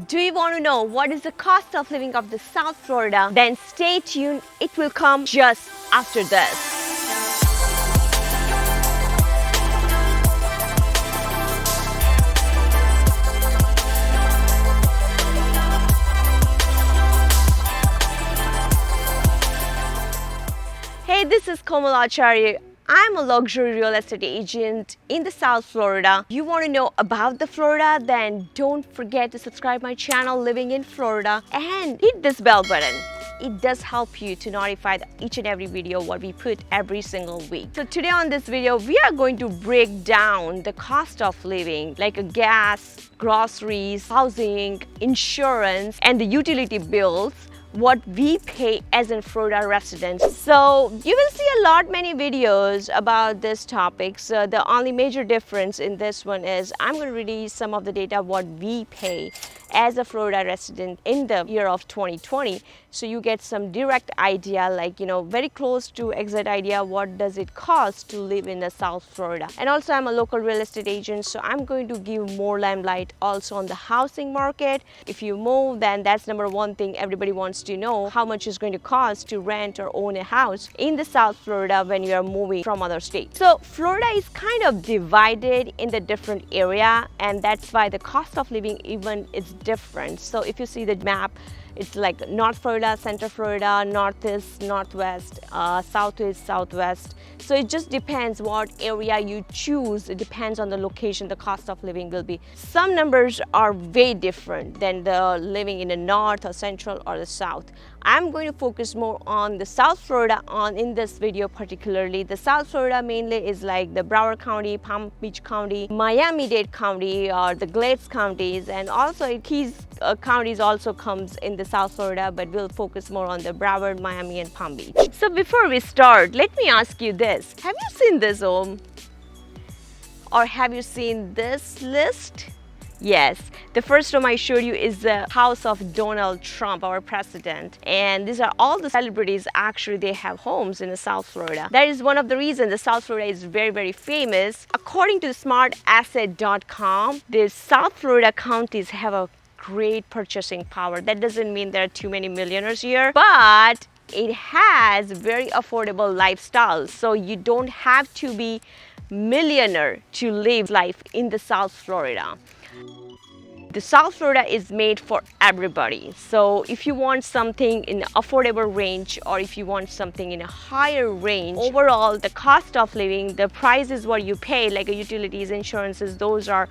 Do you want to know what is the cost of living of the South Florida? Then stay tuned, it will come just after this. Hey, this is Komal Acharya. I'm a luxury real estate agent in the South Florida. You want to know about the Florida? Then don't forget to subscribe my channel Living in Florida and hit this bell button. It does help you to notify each and every video what we put every single week. So today on this video, we are going to break down the cost of living like a gas, groceries, housing, insurance, and the utility bills, what we pay as in Florida residents. So you will see many videos about this topic. So the only major difference in this one is I'm going to release some of the data what we pay as a Florida resident in the year of 2020. So you get some direct idea, like, very close to exact idea what does it cost to live in the South Florida. And also I'm a local real estate agent, so I'm going to give more limelight also on the housing market. If you move, then that's number one thing everybody wants to know, how much is going to cost to rent or own a house in the South Florida when you are moving from other states. So Florida is kind of divided in the different area, and that's why the cost of living even is different. So if you see the map, it's like North Florida, Central Florida, Northeast, Northwest, Southeast, Southwest. So it just depends what area you choose. It depends on the location, the cost of living will be. Some numbers are way different than the living in the North or Central or the South. I'm going to focus more on the South Florida in this video particularly. The South Florida mainly is like the Broward County, Palm Beach County, Miami-Dade County, or the Glades counties, and also Keys counties also comes in the South Florida, but we'll focus more on the Broward, Miami, and Palm Beach. So before we start, let me ask you this. Have you seen this home? Or have you seen this list? Yes, the first home I showed you is the house of Donald Trump, our president. And these are all the celebrities, actually, they have homes in the South Florida. That is one of the reasons the South Florida is very, very famous. According to smartasset.com, the South Florida counties have a great purchasing power. That doesn't mean there are too many millionaires here, but it has very affordable lifestyle. So you don't have to be millionaire to live life in the South Florida. The South Florida is made for everybody. So if you want something in affordable range, or if you want something in a higher range, overall the cost of living, the price is what you pay, like utilities, insurances, those are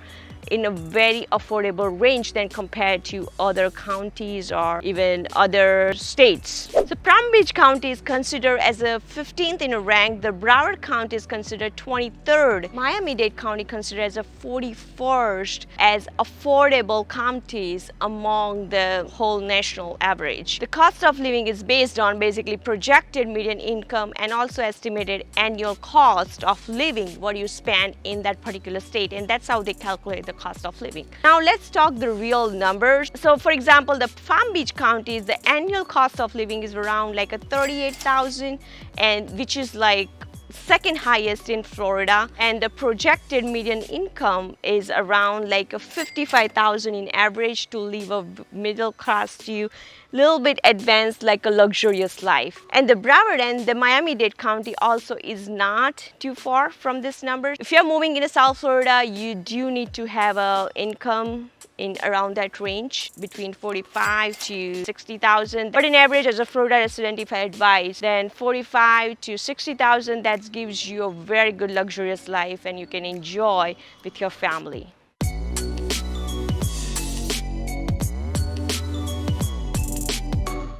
in a very affordable range than compared to other counties or even other states. So Palm Beach County is considered as a 15th in a rank. The Broward County is considered 23rd. Miami-Dade County considered as a 41st as affordable counties among the whole national average. The cost of living is based on basically projected median income and also estimated annual cost of living, what you spend in that particular state, and that's how they calculate the cost of living. Now let's talk the real numbers. So for example, the Palm Beach counties, the annual cost of living is around like a 38,000, and which is like second highest in Florida, and the projected median income is around like a 55,000 in average to live a middle class to little bit advanced, like a luxurious life. And the Broward and the Miami-Dade County also is not too far from this number. If you're moving in South Florida, you do need to have a income in around that range between 45 to 60,000. But in average, as a Florida resident, if I advise, then 45 to 60,000, that gives you a very good luxurious life and you can enjoy with your family.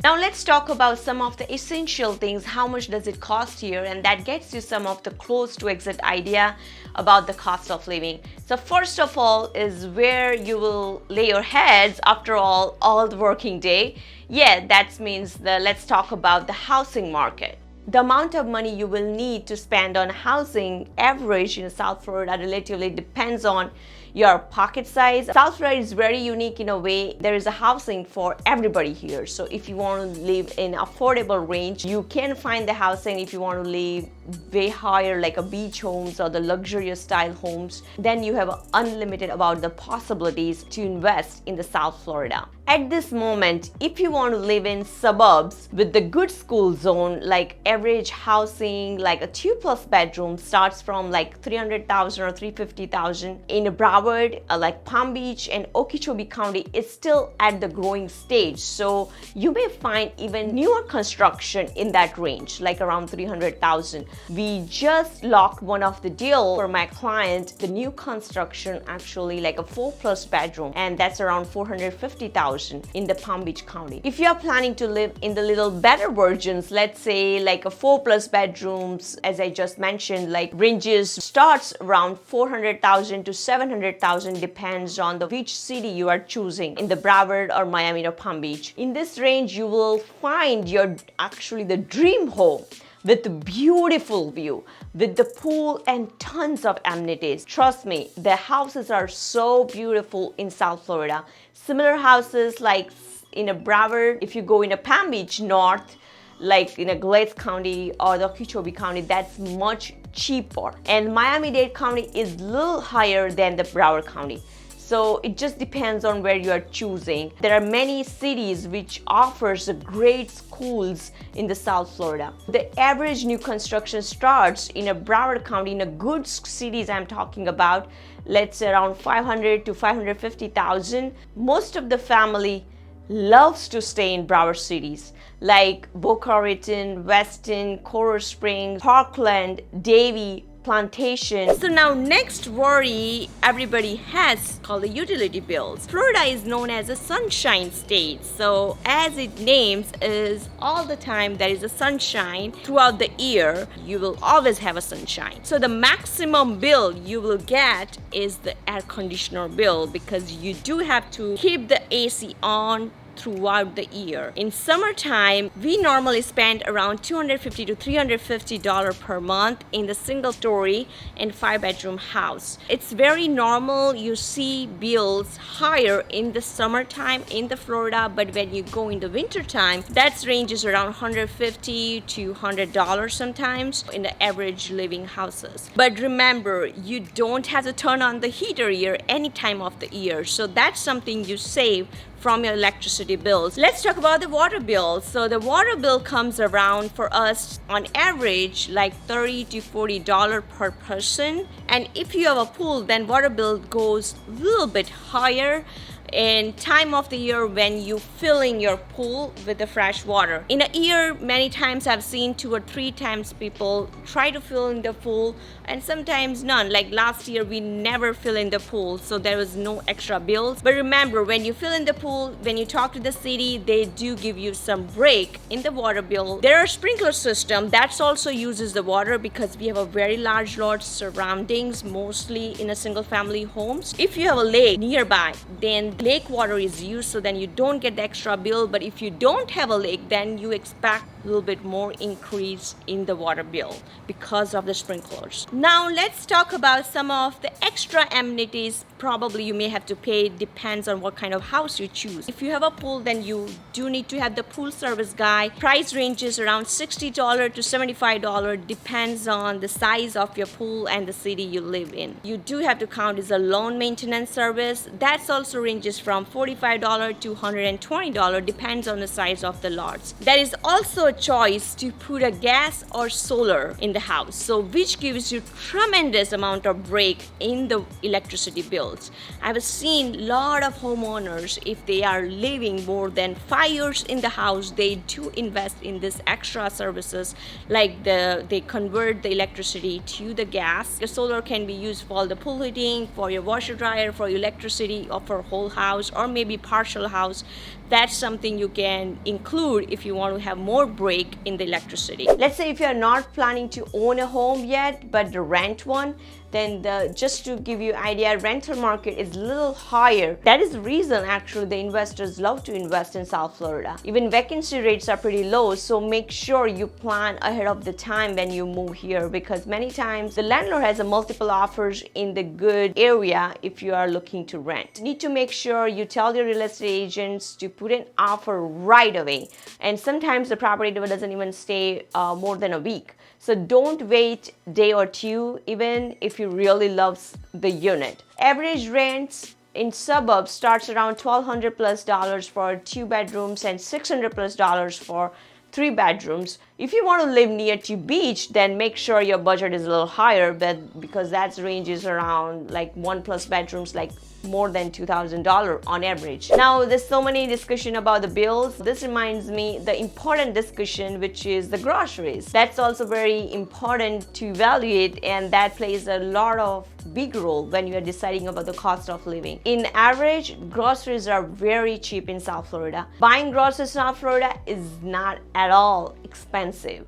Now let's talk about some of the essential things. How much does it cost here? And that gets you some of the close to exact idea about the cost of living. So first of all is where you will lay your heads after all the working day. Yeah, that means let's talk about the housing market. The amount of money you will need to spend on housing average in South Florida relatively depends on your pocket size. South Florida is very unique in a way. There is a housing for everybody here. So if you want to live in affordable range, you can find the housing. If you want to live way higher, like a beach homes or the luxurious style homes, then you have unlimited about the possibilities to invest in the South Florida. At this moment, if you want to live in suburbs with the good school zone, like average housing, like a 2+ bedroom starts from like 300,000 or 350,000. In Broward, like Palm Beach and Okeechobee County is still at the growing stage. So you may find even newer construction in that range, like around 300,000. We just locked one of the deal for my client, the new construction, actually like a 4+ bedroom, and that's around 450,000 in the Palm Beach County. If you are planning to live in the little better versions, let's say like a 4+ bedrooms, as I just mentioned, like ranges starts around 400,000 to 700,000, depends on the which city you are choosing, in the Broward or Miami or Palm Beach. In this range, you will find your actually the dream home with a beautiful view, with the pool and tons of amenities. Trust me, the houses are so beautiful in South Florida. Similar houses like in a Broward, if you go in a Palm Beach North, like in a Glades County or the Okeechobee County, that's much cheaper. And Miami-Dade County is a little higher than the Broward County. So it just depends on where you are choosing. There are many cities which offers great schools in the South Florida. The average new construction starts in a Broward County, in a good cities I'm talking about, let's say around 500 to 550,000. Most of the family loves to stay in Broward cities like Boca Raton, Weston, Coral Springs, Parkland, Davie, Plantation. So now next worry everybody has called the utility bills. Florida is known as a sunshine state. So as it names is all the time there is a sunshine throughout the year. You will always have a sunshine. So the maximum bill you will get is the air conditioner bill, because you do have to keep the AC on throughout the year. In summertime, we normally spend around $250 to $350 per month in the single story and 5-bedroom house. It's very normal. You see bills higher in the summertime in the Florida, but when you go in the wintertime, that ranges around $150 to $100 sometimes in the average living houses. But remember, you don't have to turn on the heater here any time of the year. So that's something you save from your electricity bills. Let's talk about the water bill. So the water bill comes around for us on average like $30 to $40 per person. And if you have a pool, then water bill goes a little bit higher in time of the year when you filling your pool with the fresh water. In a year, many times I've seen 2 or 3 times people try to fill in the pool and sometimes none. Like last year, we never fill in the pool, so there was no extra bills. But remember, when you fill in the pool, when you talk to the city, they do give you some break in the water bill. There are sprinkler system that also uses the water, because we have a very large lot surroundings, mostly in a single family homes. If you have a lake nearby, then lake water is used, so then you don't get the extra bill. But if you don't have a lake, then you expect a little bit more increase in the water bill because of the sprinklers. Now let's talk about some of the extra amenities probably you may have to pay. Depends on what kind of house you choose. If you have a pool, then you do need to have the pool service guy. Price ranges around $60 to $75, depends on the size of your pool and the city you live in. You do have to count is a lawn maintenance service. That's also ranges from $45 to $120, depends on the size of the lots. There is also a choice to put a gas or solar in the house, so which gives you tremendous amount of break in the electricity bills. I've seen a lot of homeowners, if they are living more than 5 years in the house, they do invest in this extra services, like they convert the electricity to the gas. The solar can be used for the pool heating, for your washer dryer, for your electricity, or for whole house, or maybe partial house. That's something you can include if you want to have more break in the electricity. Let's say if you're not planning to own a home yet, but to rent one, then just to give you an idea, rental market is a little higher. That is the reason actually the investors love to invest in South Florida. Even vacancy rates are pretty low, so make sure you plan ahead of the time when you move here, because many times the landlord has a multiple offers in the good area if you are looking to rent. You need to make sure you tell your real estate agents to put an offer right away, and sometimes the property doesn't even stay more than a week. So don't wait a day or two, even if you really love the unit. Average rents in suburbs starts around $1,200+ for 2 bedrooms and $600+ for 3 bedrooms. If you want to live near to beach, then make sure your budget is a little higher, but because that ranges around like 1+ bedrooms, like more than $2,000 on average. Now there's so many discussion about the bills. This reminds me the important discussion, which is the groceries. That's also very important to evaluate, and that plays a lot of big role when you are deciding about the cost of living. In average, groceries are very cheap in South Florida. Buying groceries in South Florida is not at all expensive.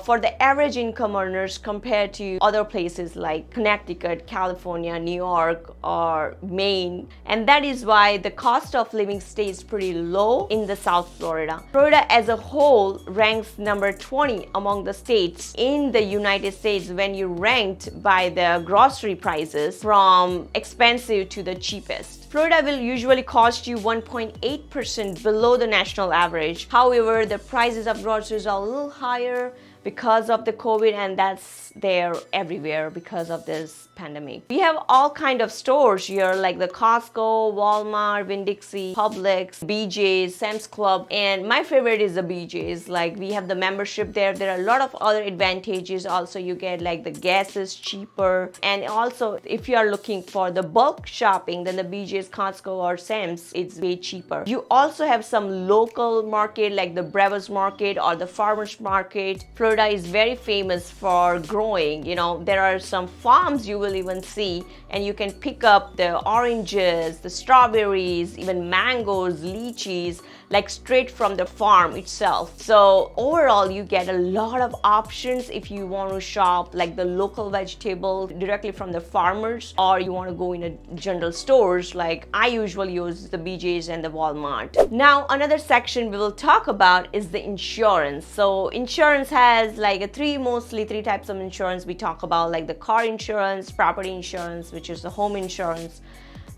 For the average income earners compared to other places like Connecticut, California, New York, or Maine. And that is why the cost of living stays pretty low in the South Florida. Florida as a whole ranks number 20 among the states in the United States when you ranked by the grocery prices from expensive to the cheapest. Florida will usually cost you 1.8% below the national average. However, the prices of groceries are a little higher because of the COVID, and that's there everywhere because of this pandemic. We have all kind of stores here like the Costco, Walmart, Winn-Dixie, Publix, BJ's, Sam's Club, and my favorite is the BJ's. Like we have the membership there. There are a lot of other advantages. Also, you get like the gas is cheaper, and also if you are looking for the bulk shopping, then the BJ's, Costco, or Sam's, it's way cheaper. You also have some local market like the Brewer's Market or the Farmers Market. Florida is very famous for growing. You know, there are some farms you will even see, and you can pick up the oranges, the strawberries, even mangoes, lychees, like straight from the farm itself. So overall, you get a lot of options if you want to shop like the local vegetable directly from the farmers, or you want to go in a general stores like I usually use the BJ's and the Walmart. Now another section we will talk about is the insurance. So insurance has like mostly three types of insurance we talk about, like the car insurance, property insurance, which is the home insurance,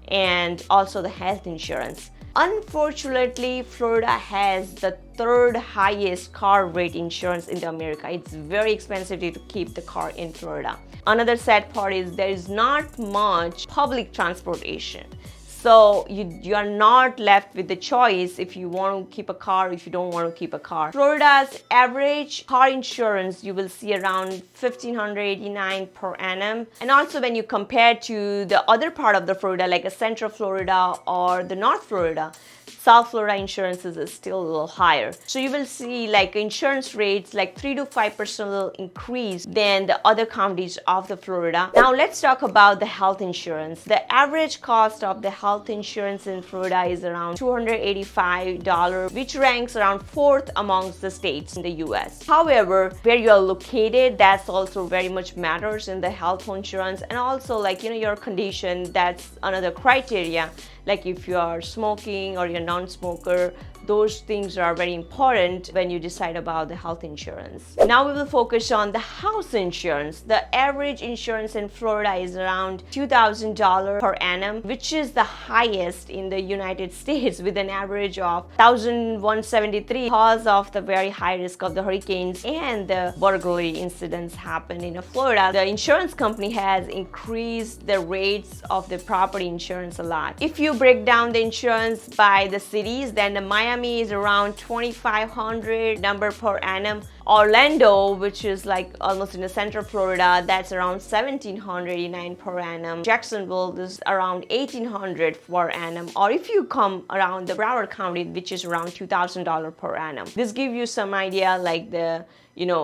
and also the health insurance. Unfortunately, Florida has the third highest car rate insurance in America. It's very expensive to keep the car in Florida. Another sad part is there is not much public transportation. So you are not left with the choice if you want to keep a car, if you don't want to keep a car. Florida's average car insurance you will see around $1,589 per annum. And also when you compare to the other part of the Florida, like a Central Florida or the North Florida, South Florida insurances is still a little higher. So you will see like insurance rates like 3 to 5% increase than the other counties of the Florida. Now let's talk about the health insurance. The average cost of the health insurance in Florida is around $285, which ranks around 4th amongst the states in the US. However, where you are located, that's also very much matters in the health insurance, and also like your condition, that's another criteria. Like if you are smoking or you're non-smoker, those things are very important when you decide about the health insurance. Now we will focus on the house insurance. The average insurance in Florida is around $2,000 per annum, which is the highest in the United States with an average of $1,173 because of the very high risk of the hurricanes and the burglary incidents happen in Florida. The insurance company has increased the rates of the property insurance a lot. If you break down the insurance by the cities, then the Miami is around $2,500 per annum. Orlando, which is like almost in the center of Florida, that's around $1,789 per annum. Jacksonville is around $1,800 per annum. Or if you come around the Broward County, which is around $2,000 per annum. This gives you some idea like the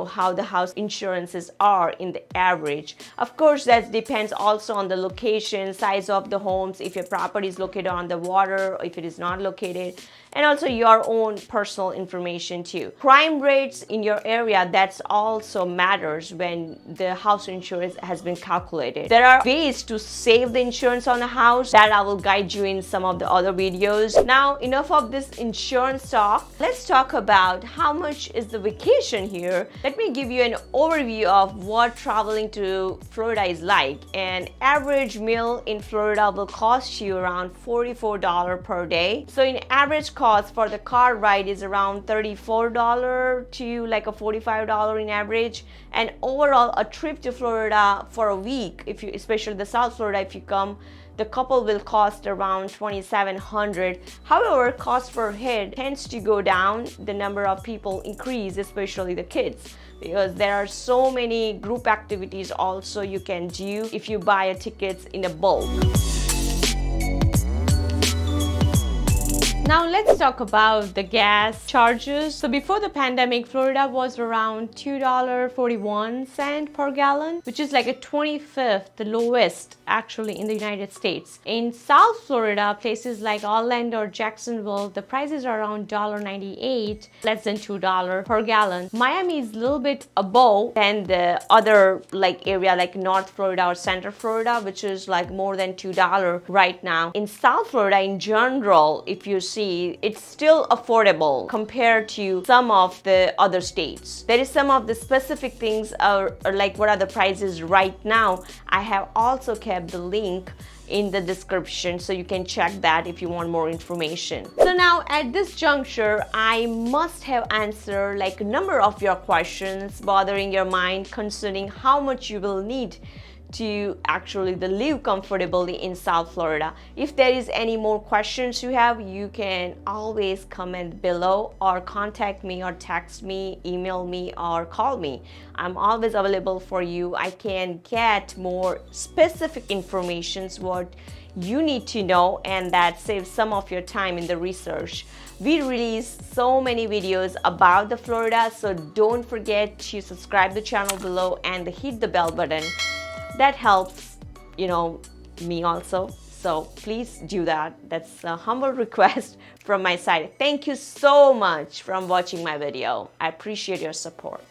how the house insurances are in the average. Of course, that depends also on the location, size of the homes, if your property is located on the water or if it is not located, and also your own personal information too. Crime rates in your area, that's also matters when the house insurance has been calculated. There are ways to save the insurance on a house that I will guide you in some of the other videos. Now, enough of this insurance talk. Let's talk about how much is the vacation here. Let me give you an overview of what traveling to Florida is like. An average meal in Florida will cost you around $44 per day. So in average cost for the car ride is around $34 to like a $45 in average. And overall, a trip to Florida for a week, if you, especially the South Florida, if you come, the couple will cost around $2,700. However, cost per head tends to go down. The number of people increase, especially the kids, because there are so many group activities also you can do if you buy a tickets in a bulk. Now let's talk about the gas charges. So before the pandemic, Florida was around $2.41 per gallon, which is like a 25th, the lowest actually in the United States. In South Florida, places like Orlando or Jacksonville, the prices are around $1.98, less than $2 per gallon. Miami is a little bit above than the other like area like North Florida or Central Florida, which is like more than $2 right now. In South Florida in general, if you see, it's still affordable compared to some of the other states. There is some of the specific things are like what are the prices right now. I have also kept the link in the description so you can check that if you want more information. So now at this juncture, I must have answered like a number of your questions bothering your mind concerning how much you will need to actually live comfortably in South Florida. If there is any more questions you have, you can always comment below or contact me or text me, email me or call me. I'm always available for you. I can get more specific informations what you need to know, and that saves some of your time in the research. We release so many videos about the Florida, so don't forget to subscribe the channel below and hit the bell button. That helps, me also. So please do that. That's a humble request from my side. Thank you so much for watching my video. I appreciate your support.